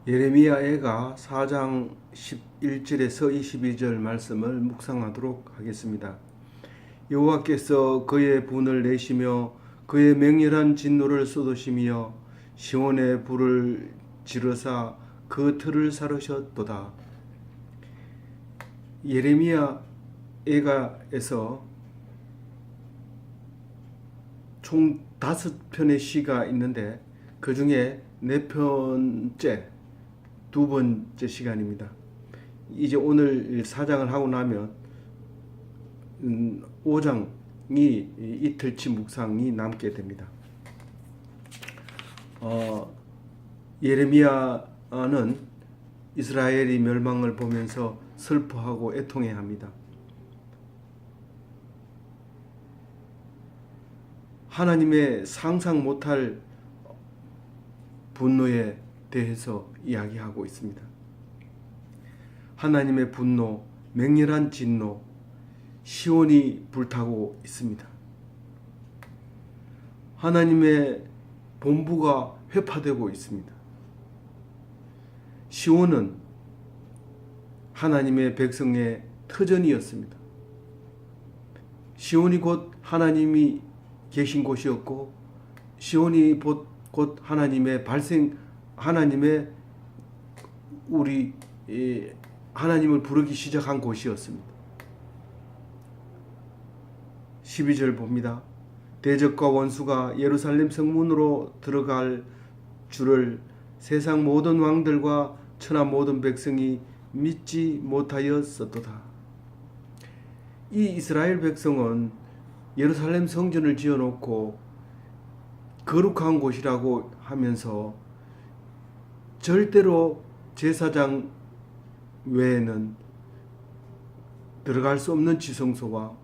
예레미야애가 4장 11절에서 22절 말씀을 묵상하도록 하겠습니다. 여호와께서 그의 분을 내시며 그의 맹렬한 진노를 쏟으시며 시온의 불을 지르사 그 틀을 사르셨도다. 예레미야 애가에서 총 5편의 시가 있는데 그 중에 4편째 두 번째 시간입니다. 이제 오늘 4장을 하고 나면 5장이 이틀치 묵상이 남게 됩니다. 예레미야는 이스라엘이 멸망을 보면서 슬퍼하고 애통해합니다. 하나님의 상상 못할 분노에 대해서 이야기하고 있습니다. 하나님의 분노, 맹렬한 진노, 시온이 불타고 있습니다. 하나님의 본부가 회파되고 있습니다. 시온은 하나님의 백성의 터전이었습니다. 시온이 곧 하나님이 계신 곳이었고, 시온이 곧 하나님의 하나님의 하나님을 부르기 시작한 곳이었습니다. 12절 봅니다. 대적과 원수가 예루살렘 성문으로 들어갈 줄을 세상 모든 왕들과 천하 모든 백성이 믿지 못하였었도다. 이 이스라엘 백성은 예루살렘 성전을 지어놓고 거룩한 곳이라고 하면서 절대로 제사장 외에는 들어갈 수 없는 지성소와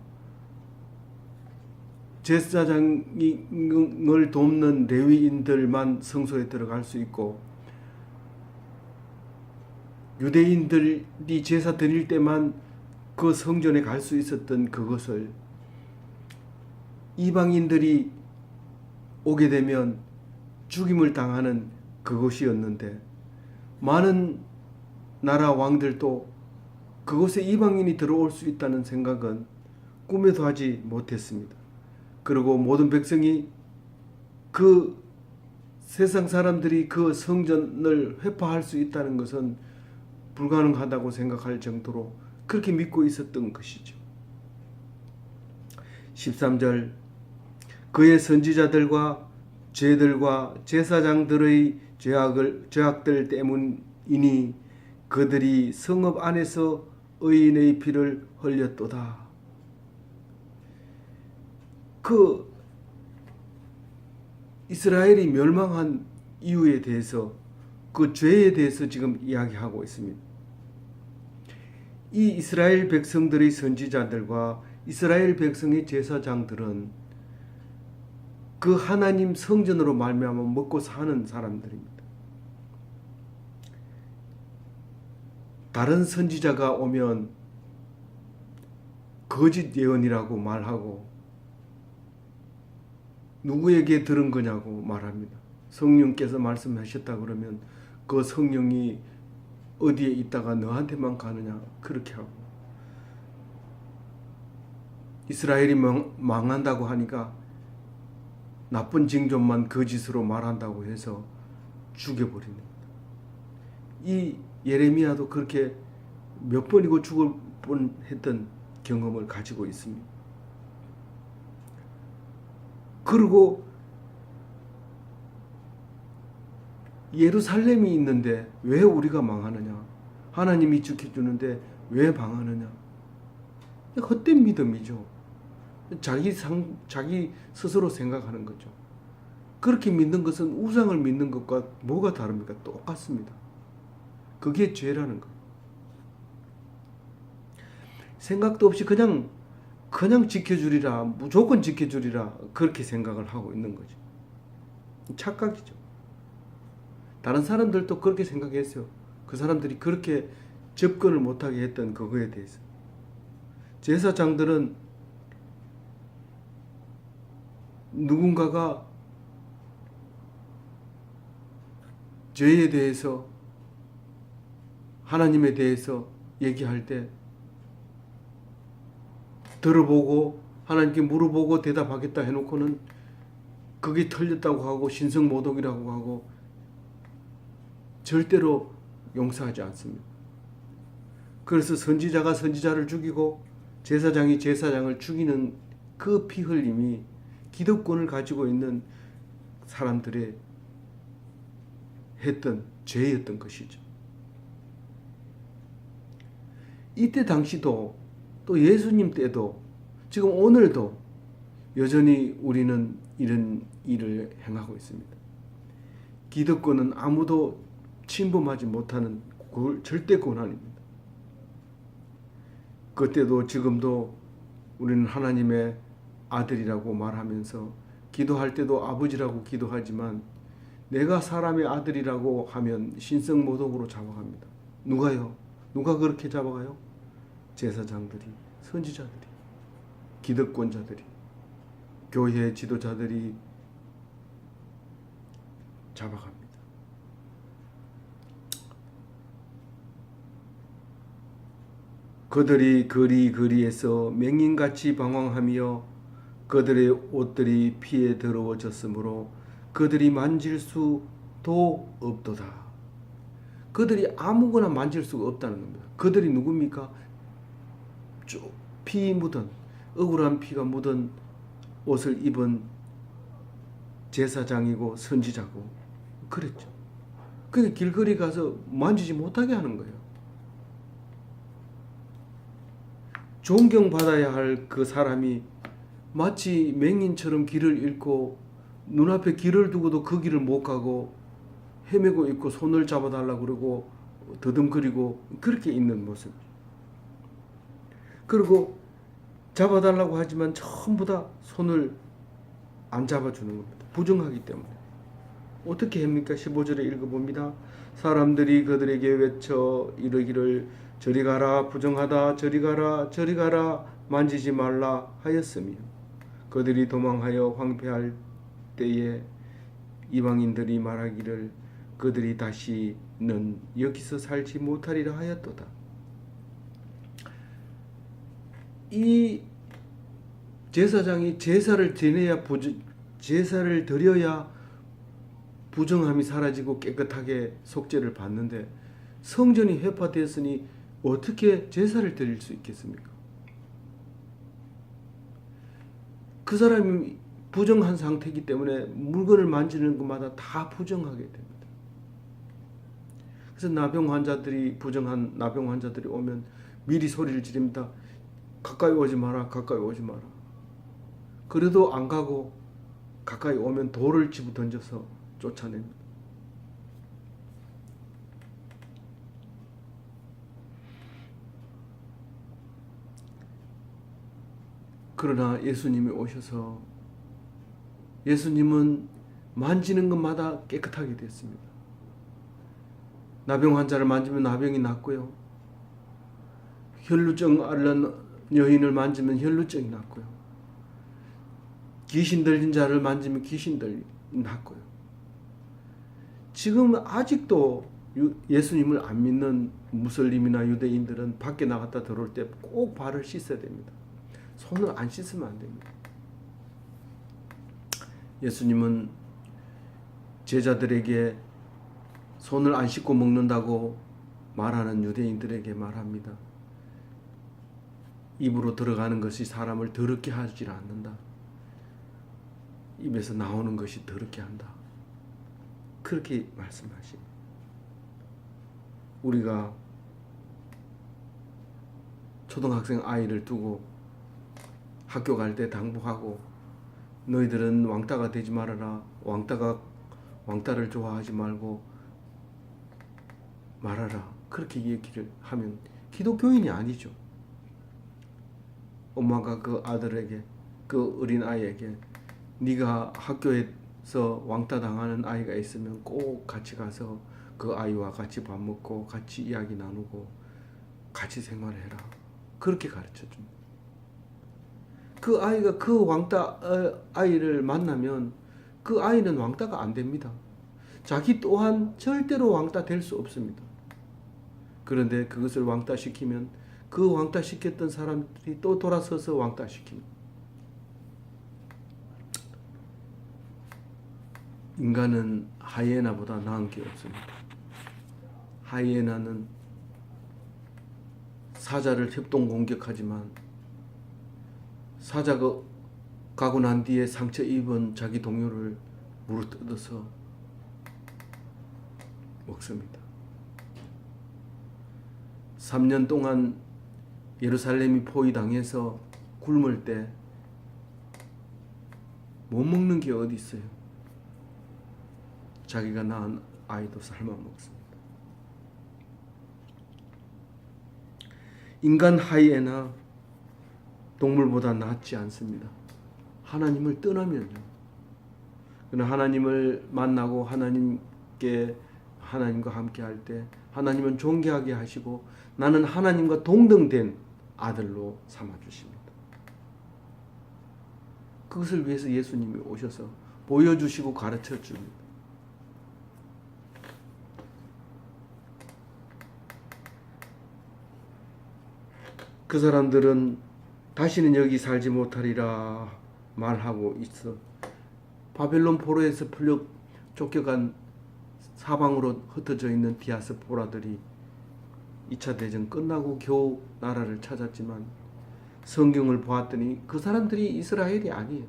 제사장을 돕는 레위인들만 성소에 들어갈 수 있고, 유대인들이 제사 드릴 때만 그 성전에 갈 수 있었던 그것을 이방인들이 오게 되면 죽임을 당하는 그곳이었는데, 많은 나라 왕들도 그곳에 이방인이 들어올 수 있다는 생각은 꿈에도 하지 못했습니다. 그리고 모든 백성이 그 세상 사람들이 그 성전을 회파할 수 있다는 것은 불가능하다고 생각할 정도로 그렇게 믿고 있었던 것이죠. 13절 그의 선지자들과 죄들과 제사장들의 죄악들 때문이니 그들이 성읍 안에서 의인의 피를 흘렸도다. 그 이스라엘이 멸망한 이유에 대해서, 그 죄에 대해서 지금 이야기하고 있습니다. 이 이스라엘 백성들의 선지자들과 이스라엘 백성의 제사장들은 그 하나님 성전으로 말미암아 먹고 사는 사람들입니다. 다른 선지자가 오면 거짓 예언이라고 말하고 누구에게 들은 거냐고 말합니다. 성령께서 말씀하셨다 그러면 그 성령이 어디에 있다가 너한테만 가느냐 그렇게 하고, 이스라엘이 망한다고 하니까 나쁜 징조만 거짓으로 말한다고 해서 죽여버립니다. 이 예레미야도 그렇게 몇 번이고 죽을 뻔했던 경험을 가지고 있습니다. 그리고 예루살렘이 있는데 왜 우리가 망하느냐? 하나님이 지켜주는데 왜 망하느냐? 헛된 믿음이죠. 자기 스스로 생각하는 거죠. 그렇게 믿는 것은 우상을 믿는 것과 뭐가 다릅니까? 똑같습니다. 그게 죄라는 거예요. 생각도 없이 그냥 지켜주리라, 무조건 지켜주리라, 그렇게 생각을 하고 있는 거죠. 착각이죠. 다른 사람들도 그렇게 생각했어요. 그 사람들이 그렇게 접근을 못하게 했던 그거에 대해서. 제사장들은 누군가가 죄에 대해서 하나님에 대해서 얘기할 때 들어보고 하나님께 물어보고 대답하겠다 해놓고는 그게 틀렸다고 하고 신성모독이라고 하고 절대로 용서하지 않습니다. 그래서 선지자가 선지자를 죽이고 제사장이 제사장을 죽이는 그 피 흘림이 기득권을 가지고 있는 사람들의 했던 죄였던 것이죠. 이때 당시도 또 예수님 때도 지금 오늘도 여전히 우리는 이런 일을 행하고 있습니다. 기득권은 아무도 침범하지 못하는 절대 권한입니다. 그때도 지금도 우리는 하나님의 아들이라고 말하면서 기도할 때도 아버지라고 기도하지만 내가 사람의 아들이라고 하면 신성모독으로 잡아갑니다. 누가요? 누가 그렇게 잡아가요? 제사장들이, 선지자들이, 기득권자들이, 교회 지도자들이 잡아갑니다. 그들이 거리에서 맹인같이 방황하며 그들의 옷들이 피에 더러워졌으므로 그들이 만질 수도 없도다. 그들이 아무거나 만질 수가 없다는 겁니다. 그들이 누굽니까? 피 묻은, 억울한 피가 묻은 옷을 입은 제사장이고 선지자고 그랬죠. 그게 길거리 가서 만지지 못하게 하는 거예요. 존경받아야 할 그 사람이 마치 맹인처럼 길을 잃고 눈앞에 길을 두고도 그 길을 못 가고 헤매고 있고 손을 잡아달라고 그러고 더듬거리고 그렇게 있는 모습. 그리고 잡아달라고 하지만 전부 다 손을 안 잡아주는 겁니다. 부정하기 때문에. 어떻게 합니까? 15절에 읽어봅니다. 사람들이 그들에게 외쳐 이르기를 저리 가라 부정하다 저리 가라 저리 가라 만지지 말라 하였으며 그들이 도망하여 황폐할 때에 이방인들이 말하기를 그들이 다시는 여기서 살지 못하리라 하였도다. 이 제사장이 제사를 드려야 부정함이 사라지고 깨끗하게 속죄를 받는데 성전이 회파되었으니 어떻게 제사를 드릴 수 있겠습니까? 그 사람이 부정한 상태이기 때문에 물건을 만지는 것마다 다 부정하게 됩니다. 그래서 부정한 나병 환자들이 오면 미리 소리를 지릅니다. 가까이 오지 마라, 가까이 오지 마라. 그래도 안 가고 가까이 오면 돌을 집어 던져서 쫓아냅니다. 그러나 예수님이 오셔서 예수님은 만지는 것마다 깨끗하게 됐습니다. 나병 환자를 만지면 나병이 낫고요. 혈루증 앓는 여인을 만지면 혈루증이 낫고요. 귀신 들린 자를 만지면 귀신들이 낫고요. 지금 아직도 예수님을 안 믿는 무슬림이나 유대인들은 밖에 나갔다 들어올 때 꼭 발을 씻어야 됩니다. 손을 안 씻으면 안 됩니다. 예수님은 제자들에게 손을 안 씻고 먹는다고 말하는 유대인들에게 말합니다. 입으로 들어가는 것이 사람을 더럽게 하지 않는다. 입에서 나오는 것이 더럽게 한다. 그렇게 말씀하십니다. 우리가 초등학생 아이를 두고 학교 갈 때 당부하고 너희들은 왕따가 되지 말아라. 왕따를 좋아하지 말고 말아라. 그렇게 얘기를 하면 기독교인이 아니죠. 엄마가 그 아들에게 그 어린 아이에게 네가 학교에서 왕따 당하는 아이가 있으면 꼭 같이 가서 그 아이와 같이 밥 먹고 같이 이야기 나누고 같이 생활해라. 그렇게 가르쳐 줍니다. 그 아이가 그 왕따 아이를 만나면 그 아이는 왕따가 안 됩니다. 자기 또한 절대로 왕따 될 수 없습니다. 그런데 그것을 왕따시키면 그 왕따시켰던 사람들이 또 돌아서서 왕따시킵니다. 인간은 하이에나보다 나은 게 없습니다. 하이에나는 사자를 협동 공격하지만 사자가 가고 난 뒤에 상처 입은 자기 동료를 물어뜯어서 먹습니다. 3년 동안 예루살렘이 포위당해서 굶을 때 못 먹는 게 어디 있어요? 자기가 낳은 아이도 삶아 먹습니다. 인간 하이에나 동물보다 낫지 않습니다. 하나님을 떠나면요. 그러나 하나님을 만나고 하나님과 함께 할 때 하나님은 존귀하게 하시고 나는 하나님과 동등된 아들로 삼아 주십니다. 그것을 위해서 예수님이 오셔서 보여주시고 가르쳐 줍니다. 그 사람들은 다시는 여기 살지 못하리라 말하고 있어 바벨론 포로에서 쫓겨간 사방으로 흩어져 있는 디아스포라들이 2차 대전 끝나고 겨우 나라를 찾았지만 성경을 보았더니 그 사람들이 이스라엘이 아니에요.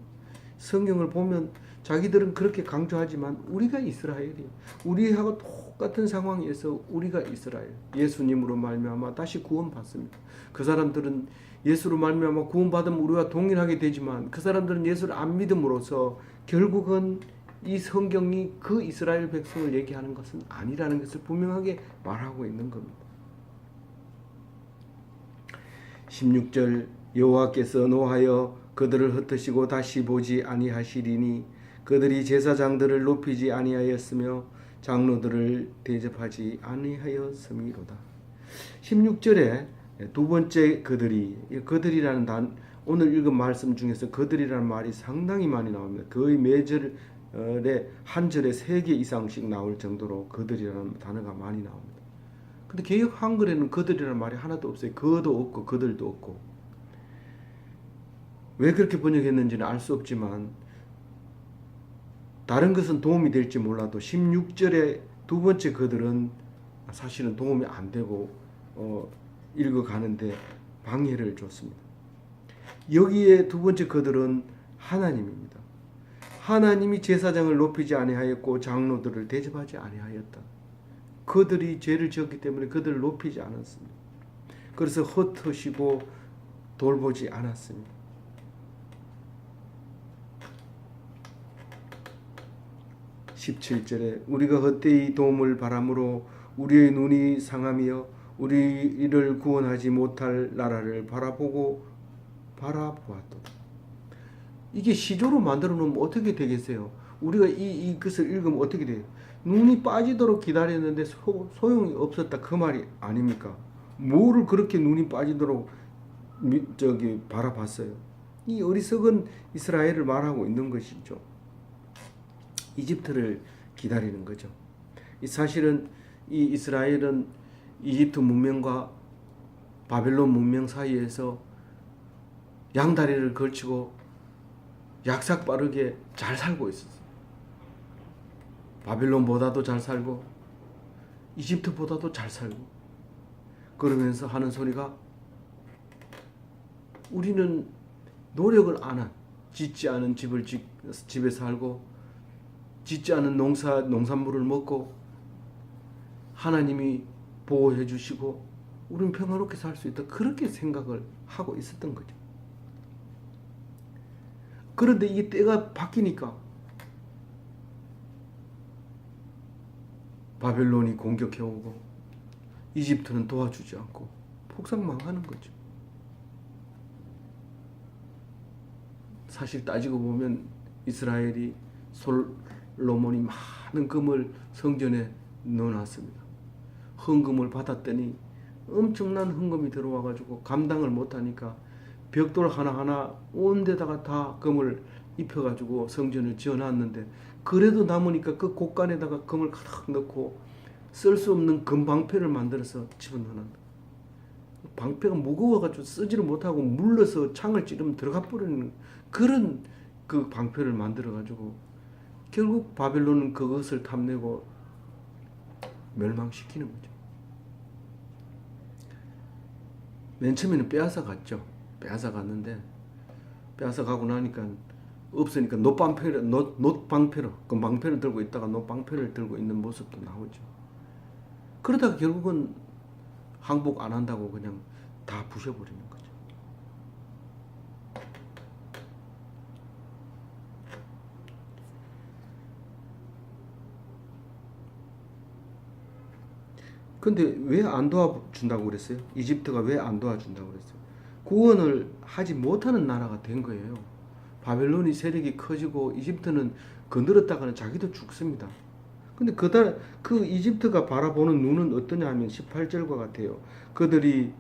성경을 보면 자기들은 그렇게 강조하지만 우리가 이스라엘이에요. 우리하고 똑같은 상황에서 우리가 이스라엘, 예수님으로 말미암아 다시 구원받습니다. 그 사람들은 예수로 말미암아 구원받으면 우리와 동일하게 되지만 그 사람들은 예수를 안 믿음으로써 결국은 이 성경이 그 이스라엘 백성을 얘기하는 것은 아니라는 것을 분명하게 말하고 있는 겁니다. 16절 여호와께서 노하여 그들을 흩으시고 다시 보지 아니하시리니 그들이 제사장들을 높이지 아니하였으며 장로들을 대접하지 아니하였음이로다. 16절에 두 번째 그들이라는 오늘 읽은 말씀 중에서 그들이라는 말이 상당히 많이 나옵니다. 거의 매절에 한 절에 3개 이상씩 나올 정도로 그들이라는 단어가 많이 나옵니다. 근데 개역 한글에는 그들이라는 말이 하나도 없어요. 그도 없고 그들도 없고. 왜 그렇게 번역했는지는 알 수 없지만 다른 것은 도움이 될지 몰라도 16절의 두 번째 그들은 사실은 도움이 안 되고 읽어가는데 방해를 줬습니다. 여기에 두 번째 그들은 하나님입니다. 하나님이 제사장을 높이지 아니하였고 장로들을 대접하지 아니하였다. 그들이 죄를 지었기 때문에 그들을 높이지 않았습니다. 그래서 흩으시고 돌보지 않았습니다. 17절에 우리가 헛되이 도움을 바람으로 우리의 눈이 상하며 우리를 구원하지 못할 나라를 바라보았도다. 이게 시조로 만들어 놓으면 어떻게 되겠어요? 우리가 이것을 읽으면 어떻게 돼요? 눈이 빠지도록 기다렸는데 소용이 없었다 그 말이 아닙니까? 뭐를 그렇게 눈이 빠지도록 바라봤어요? 이 어리석은 이스라엘을 말하고 있는 것이죠. 이집트를 기다리는 거죠. 사실은 이 이스라엘은 이집트 문명과 바벨론 문명 사이에서 양다리를 걸치고 약삭 빠르게 잘 살고 있었어요. 바벨론보다도 잘 살고 이집트보다도 잘 살고 그러면서 하는 소리가 우리는 노력을 안 한 짓지 않은 집에 살고 짓지 않은 농산물을 먹고 하나님이 보호해 주시고 우리는 평화롭게 살 수 있다. 그렇게 생각을 하고 있었던 거죠. 그런데 이 때가 바뀌니까 바벨론이 공격해오고 이집트는 도와주지 않고 폭삭망하는 거죠. 사실 따지고 보면 이스라엘이 솔로몬이 많은 금을 성전에 넣어놨습니다. 헌금을 받았더니 엄청난 헌금이 들어와가지고 감당을 못하니까 벽돌 하나하나 온 데다가 다 금을 입혀가지고 성전을 지어놨는데 그래도 남으니까 그 곳간에다가 금을 가득 넣고 쓸 수 없는 금방패를 만들어서 집어넣는다. 방패가 무거워가지고 쓰지를 못하고 물러서 창을 찌르면 들어가 버리는 그런 그 방패를 만들어가지고 결국 바벨론은 그것을 탐내고 멸망시키는 거죠. 맨 처음에는 빼앗아 갔죠. 빼앗아 갔는데 빼앗아 가고 나니까 없으니까 놋방패로 금방패를 들고 있다가 놋방패를 들고 있는 모습도 나오죠. 그러다가 결국은 항복 안 한다고 그냥 다 부셔버리는 거죠. 근데 왜 안 도와준다고 그랬어요? 이집트가 왜 안 도와준다고 그랬어요? 구원을 하지 못하는 나라가 된 거예요. 바벨론이 세력이 커지고 이집트는 거늘었다가는 자기도 죽습니다. 근데 그 이집트가 바라보는 눈은 어떠냐 하면 18절과 같아요. 그들이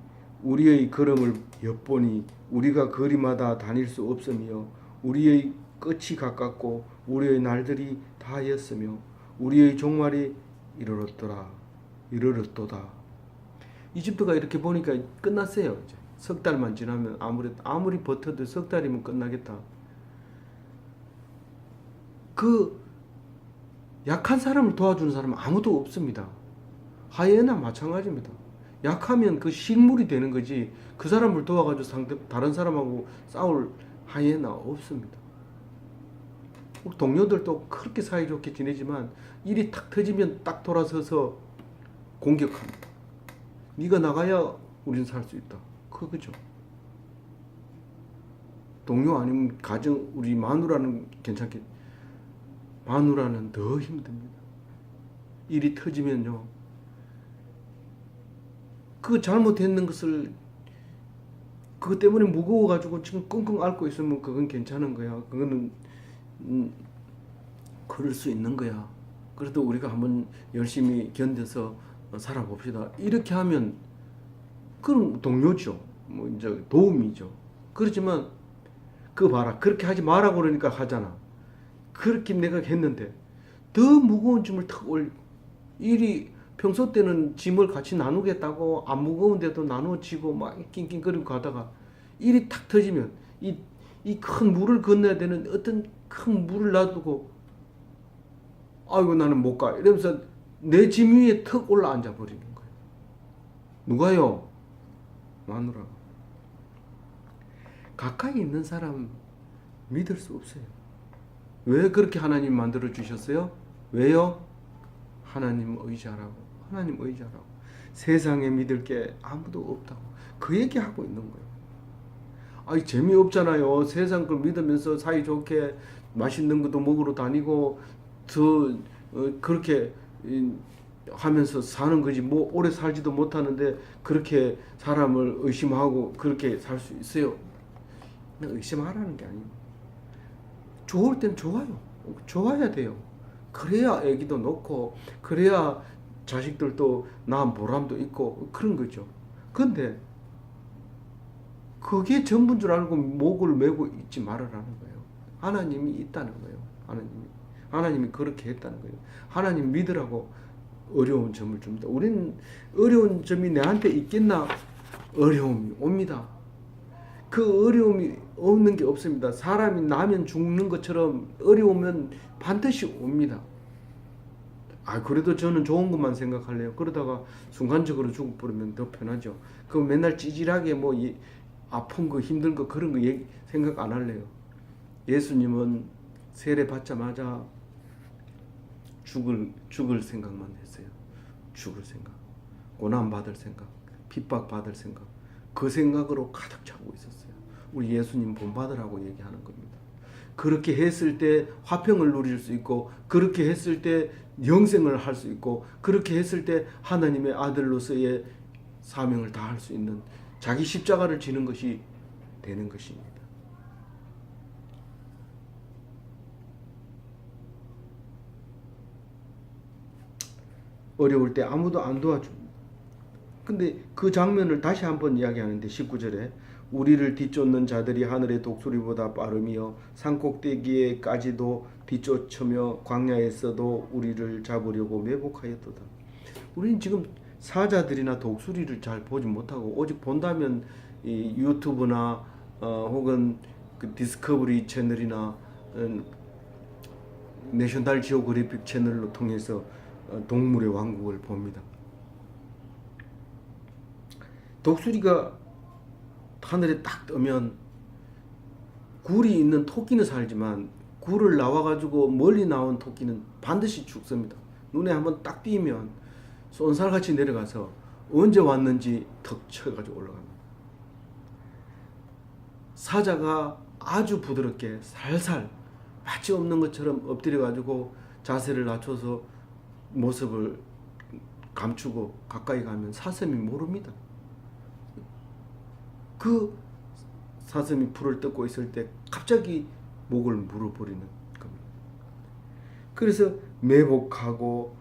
우리의 걸음을 엿보니 우리가 거리마다 다닐 수 없으며 우리의 끝이 가깝고 우리의 날들이 다하였으며 우리의 종말이 이르렀도다. 이집트가 이렇게 보니까 끝났어요. 이제 석 달만 지나면 아무리 버텨도 석 달이면 끝나겠다. 그 약한 사람을 도와주는 사람은 아무도 없습니다. 하이에나 마찬가지입니다. 약하면 그 식물이 되는 거지 그 사람을 도와가지고 다른 사람하고 싸울 하이에나 없습니다. 동료들도 그렇게 사이좋게 지내지만 일이 탁 터지면 딱 돌아서서 공격합니다. 네가 나가야 우리는 살 수 있다. 그거죠. 동료 아니면 가정 우리 마누라는 괜찮겠. 마누라는 더 힘듭니다. 일이 터지면요. 그 잘못했는 것을 그것 때문에 무거워가지고 지금 끙끙 앓고 있으면 그건 괜찮은 거야. 그거는 그럴 수 있는 거야. 그래도 우리가 한번 열심히 견뎌서 살아봅시다. 이렇게 하면 그럼 동료죠. 뭐 이제 도움이죠. 그렇지만 그거 봐라. 그렇게 하지 마라고 그러니까 하잖아. 그렇게 내가 했는데 더 무거운 짐을 턱 올려. 일이 평소 때는 짐을 같이 나누겠다고 안 무거운데도 나눠지고 막 낑낑거리고 가다가 일이 탁 터지면 이 큰 물을 건너야 되는 어떤 큰 물을 놔두고 아이고 나는 못 가 이러면서 내 짐 위에 턱 올라앉아 버리는 거예요. 누가요? 마누라가. 가까이 있는 사람 믿을 수 없어요. 왜 그렇게 하나님 만들어 주셨어요? 왜요? 하나님 의지하라고. 하나님 의지하라고. 세상에 믿을 게 아무도 없다고. 그 얘기하고 있는 거예요. 아니 재미없잖아요. 세상 걸 믿으면서 사이좋게 맛있는 것도 먹으러 다니고 그렇게 하면서 사는 거지. 뭐 오래 살지도 못하는데 그렇게 사람을 의심하고 그렇게 살 수 있어요? 의심하라는 게 아니에요. 좋을 땐 좋아요. 좋아야 돼요. 그래야 애기도 놓고 그래야 자식들도 낳은 보람도 있고 그런 거죠. 근데 그게 전부인 줄 알고 목을 메고 있지 말으라는 거예요. 하나님이 있다는 거예요. 하나님이 그렇게 했다는 거예요. 하나님 믿으라고 어려운 점을 줍니다. 우리는 어려운 점이 내한테 있겠나? 어려움이 옵니다. 그 어려움이 없는 게 없습니다. 사람이 나면 죽는 것처럼 어려우면 반드시 옵니다. 그래도 저는 좋은 것만 생각할래요. 그러다가 순간적으로 죽어버리면 더 편하죠. 그 맨날 찌질하게 뭐 아픈 거 힘든 거 그런 거 생각 안 할래요. 예수님은 세례 받자마자 죽을 생각만 했어요. 죽을 생각, 고난 받을 생각, 핍박 받을 생각, 그 생각으로 가득 차고 있었어요. 우리 예수님 본받으라고 얘기하는 겁니다. 그렇게 했을 때 화평을 누릴 수 있고, 그렇게 했을 때 영생을 할 수 있고, 그렇게 했을 때 하나님의 아들로서의 사명을 다할 수 있는 자기 십자가를 지는 것이 되는 것입니다. 어려울 때 아무도 안 도와줍니다. 근데 그 장면을 다시 한번 이야기하는데 19절에 우리를 뒤쫓는 자들이 하늘의 독수리보다 빠르며 산꼭대기에까지도 뒤쫓으며 광야에서도 우리를 잡으려고 매복하였도다. 우리는 지금 사자들이나 독수리를 잘 보지 못하고 오직 본다면 이 유튜브나 혹은 그 디스커버리 채널이나 내셔널 지오그래픽 채널로 통해서 동물의 왕국을 봅니다. 독수리가 하늘에 딱 뜨면 굴이 있는 토끼는 살지만 굴을 나와가지고 멀리 나온 토끼는 반드시 죽습니다. 눈에 한번 딱 띄면 쏜살같이 내려가서 언제 왔는지 턱 쳐가지고 올라갑니다. 사자가 아주 부드럽게 살살 마치 없는 것처럼 엎드려가지고 자세를 낮춰서 모습을 감추고 가까이 가면 사슴이 모릅니다. 그 사슴이 풀을 뜯고 있을 때 갑자기 목을 물어버리는 겁니다. 그래서 매복하고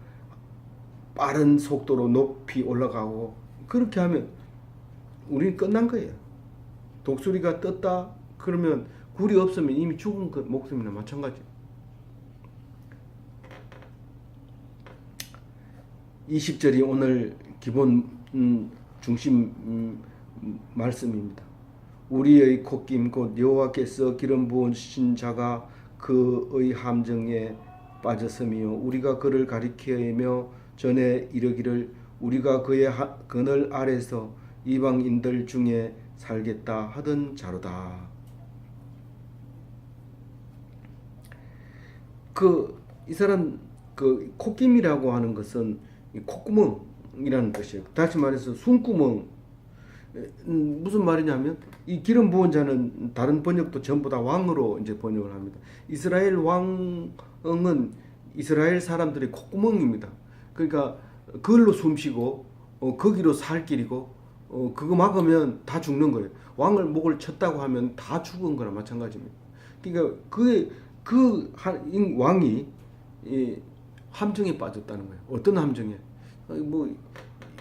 빠른 속도로 높이 올라가고 그렇게 하면 우리는 끝난 거예요. 독수리가 떴다 그러면 굴이 없으면 이미 죽은 그 목숨이나 마찬가지. 20절이 오늘 기본 중심 말씀입니다. 우리의 콧김 곧 여호와께서 기름 부으신 자가 그의 함정에 빠졌으며 우리가 그를 가리키며 전에 이르기를 우리가 그의 그늘 아래서 이방인들 중에 살겠다 하던 자로다. 이 사람 그 콧김이라고 하는 것은 콧구멍이라는 뜻이에요. 다시 말해서 숨구멍. 무슨 말이냐면 이 기름 부은 자는 다른 번역도 전부 다 왕으로 이제 번역을 합니다. 이스라엘 왕은 이스라엘 사람들의 콧구멍입니다. 그러니까 그걸로 숨쉬고 거기로 살 길이고 그거 막으면 다 죽는 거예요. 왕을 목을 쳤다고 하면 다 죽은 거나 마찬가지입니다. 그러니까 그 왕이 함정에 빠졌다는 거예요. 어떤 함정에? 뭐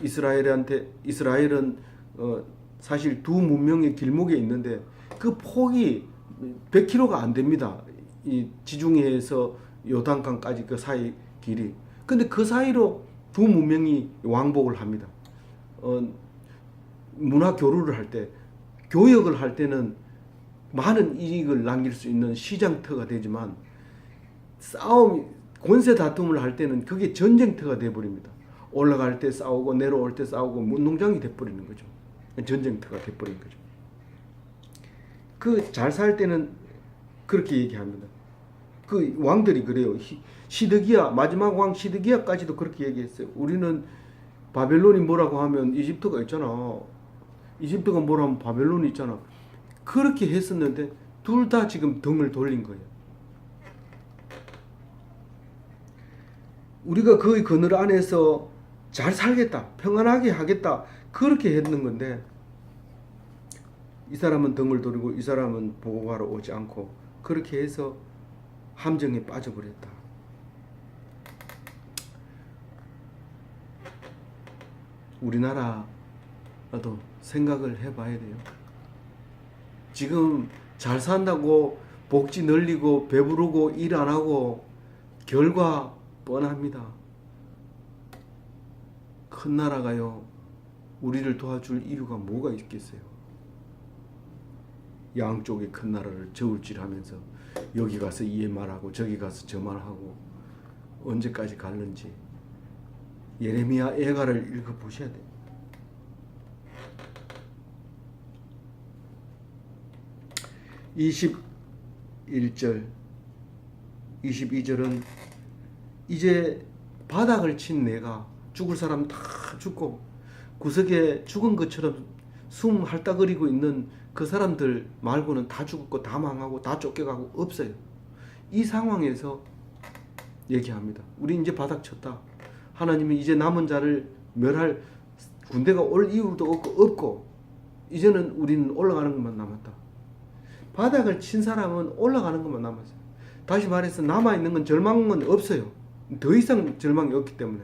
이스라엘은 사실 두 문명의 길목에 있는데 그 폭이 100km가 안 됩니다. 이 지중해에서 요단강까지 그 사이 길이. 근데 그 사이로 두 문명이 왕복을 합니다. 문화 교류를 할 때, 교역을 할 때는 많은 이익을 남길 수 있는 시장터가 되지만 권세 다툼을 할 때는 그게 전쟁터가 돼버립니다. 올라갈 때 싸우고 내려올 때 싸우고 운동장이 돼버리는 거죠. 전쟁터가 돼버린 거죠. 그 잘 살 때는 그렇게 얘기합니다. 그 왕들이 그래요. 시드기야, 마지막 왕 시드기야까지도 그렇게 얘기했어요. 우리는 바벨론이 뭐라고 하면 이집트가 있잖아. 이집트가 뭐라고 하면 바벨론이 있잖아. 그렇게 했었는데 둘 다 지금 등을 돌린 거예요. 우리가 그의 그늘 안에서 잘 살겠다, 평안하게 하겠다, 그렇게 했는 건데 이 사람은 등을 돌리고 이 사람은 보고하러 오지 않고 그렇게 해서 함정에 빠져버렸다. 우리나라도 생각을 해봐야 돼요. 지금 잘 산다고 복지 늘리고 배부르고 일 안 하고 결과 뻔합니다. 큰 나라가요 우리를 도와줄 이유가 뭐가 있겠어요? 양쪽의 큰 나라를 저울질하면서 여기 가서 이 말하고 저기 가서 저 말하고 언제까지 갈는지 예레미야 애가를 읽어보셔야 돼요. (21절) 22절은 이제 바닥을 친 내가 죽을 사람 다 죽고 구석에 죽은 것처럼 숨 헐떡거리고 있는 그 사람들 말고는 다 죽었고 다 망하고 다 쫓겨가고 없어요. 이 상황에서 얘기합니다. 우리 이제 바닥 쳤다. 하나님이 이제 남은 자를 멸할 군대가 올 이유도 없고 이제는 우리는 올라가는 것만 남았다. 바닥을 친 사람은 올라가는 것만 남았어요. 다시 말해서 남아있는 건 절망은 없어요. 더 이상 절망이 없기 때문에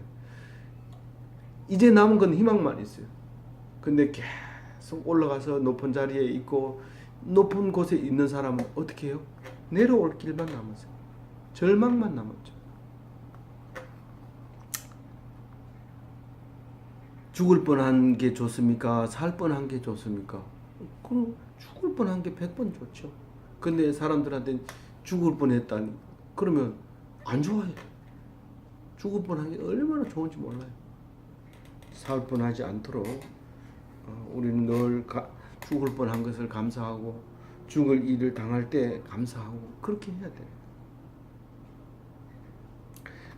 이제 남은 건 희망만 있어요. 근데 계속 올라가서 높은 자리에 있고 높은 곳에 있는 사람은 어떻게 해요? 내려올 길만 남았어요. 절망만 남았죠. 죽을 뻔한 게 좋습니까? 살 뻔한 게 좋습니까? 그럼 죽을 뻔한 게 100번 좋죠. 근데 사람들한테 죽을 뻔했다니 그러면 안 좋아해. 죽을 뻔한 게 얼마나 좋은지 몰라요. 살 뻔하지 않도록 우리는 늘 죽을 뻔한 것을 감사하고 죽을 일을 당할 때 감사하고 그렇게 해야 돼요.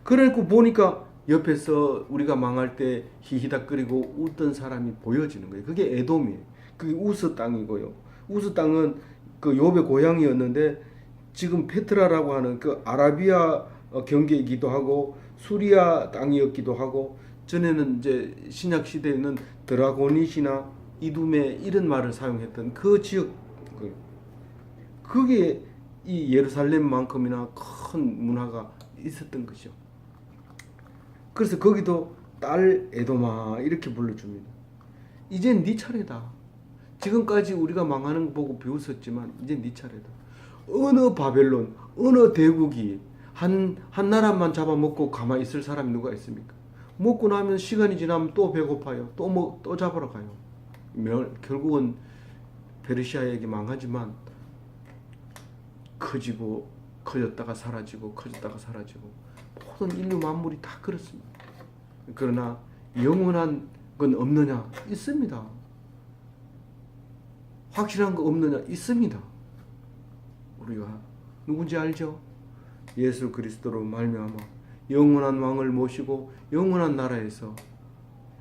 그래고 보니까 옆에서 우리가 망할 때 히히닥거리고 웃던 사람이 보여지는 거예요. 그게 에돔이에요. 그게 우스 땅이고요. 우스 땅은 그 욥의 고향이었는데 지금 페트라라고 하는 그 아라비아 경계이기도 하고 수리아 땅이었기도 하고 전에는 이제 신약 시대에는 드라고닛이나 이두메 이런 말을 사용했던 그 지역 그게 이 예루살렘만큼이나 큰 문화가 있었던 거죠. 그래서 거기도 딸 에도마 이렇게 불러줍니다. 이젠 네 차례다. 지금까지 우리가 망하는 거 보고 비웃었지만 이제 네 차례다. 어느 바벨론, 어느 대국이 한 나라만 잡아먹고 가만히 있을 사람이 누가 있습니까? 먹고 나면 시간이 지나면 또 배고파요. 또 잡으러 가요. 결국은 페르시아에게 망하지만 커졌다가 사라지고 커졌다가 사라지고 모든 인류 만물이 다 그렇습니다. 그러나 영원한 건 없느냐? 있습니다. 확실한 거 없느냐? 있습니다. 우리가 누군지 알죠? 예수 그리스도로 말미암아 영원한 왕을 모시고 영원한 나라에서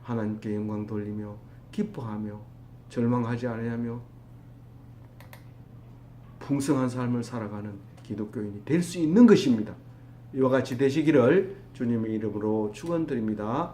하나님께 영광 돌리며 기뻐하며 절망하지 아니하며 풍성한 삶을 살아가는 기독교인이 될 수 있는 것입니다. 이와 같이 되시기를 주님의 이름으로 축원드립니다.